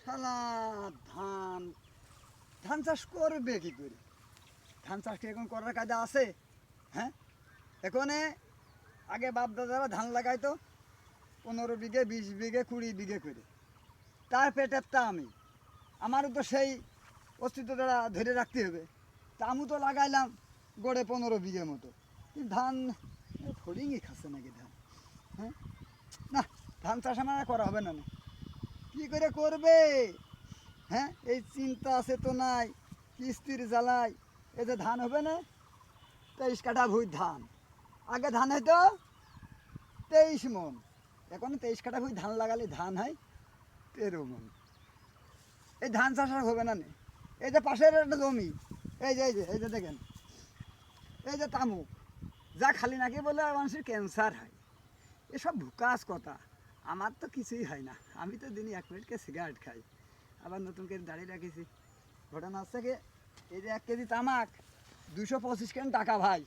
শালা ধান ধান চাষ করবে কি করে? ধান চাষ কি এখন করার কাজে আছে? হ্যাঁ, এখানে আগে বাপ দাদারা ধান লাগাইতো 15 বিঘে 20 বিঘে 20 বিঘে করে। তার পেটের তা আমি, আমারও তো সেই অস্তিত্বটা ধরে রাখতে হবে। তা আমি তো লাগাইলাম গড়ে 15 বিঘে মতো, কিন্তু ধান ফড়িংই খাচ্ছে নাকি ধান? হ্যাঁ, না, ধান চাষ আমার আর করা হবে না। কি করে করবে? হ্যাঁ, এই চিন্তা আছে তো নাই, কিস্তির জ্বালাই এই যে ধান হবে না, 23 কাঠা ভুঁই ধান। আগে ধান হয়তো 23 মন, এখন 23 কাঠা ভুঁই ধান লাগালে ধান হয় 13 মন। এই ধান চাষ আর হবে না। এই যে পাশের একটা জমি, এই যে দেখেন, এই যে তামুক, যা খালি নাকি বলে মানুষের ক্যান্সার হয়। এসব ভুকাস কথা, আমার তো কিছুই হয় না। আমি তো দিনই 1 মিনিটকে সিগারেট খাই, আবার নতুন করে দাঁড়িয়ে রাখিছি। ঘটনা হচ্ছে কি, এই যে 1 কেজি তামাক 225 টাকা ভাই।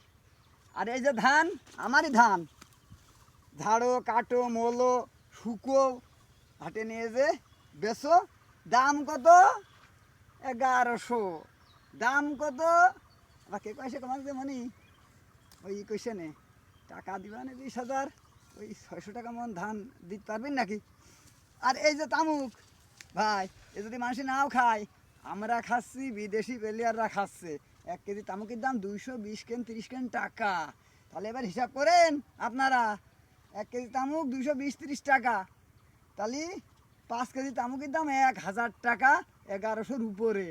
আর এই যে ধান, আমারই ধান, ঝাড়ো কাটো মোলো শুকো হাটে নিয়ে যে বেচো, দাম কত? 1100। দাম কত? আবার কে কয়েছে তোমাকে যে মনি ওই কইছে নে টাকা দিবা না 20,000, ওই 600 টাকা মন ধান দিতে পারবেন নাকি? আর এই যে তামুক ভাই, এ যদি মানুষ নাও খায়, আমরা খাচ্ছি, বিদেশি প্লেয়াররা খাচ্ছে। 1 কেজি তামুকের দাম 220 30 টাকা। তাহলে এবার হিসাব করেন আপনারা, 1 কেজি তামুক 220-30 টাকা, তাহলে 5 কেজি তামুকের দাম 1,000 টাকা, 1100-র উপরে।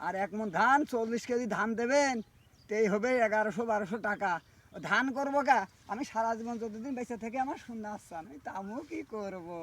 আর 1 মন ধান 40 কেজি ধান দেবেন, তেই হবে 1100-1200 টাকা। ধান করবো কা? আমি সারা জীবন যতদিন বেঁচে থেকে আমার শূন্য আসছে, আমি তামুকই করবো।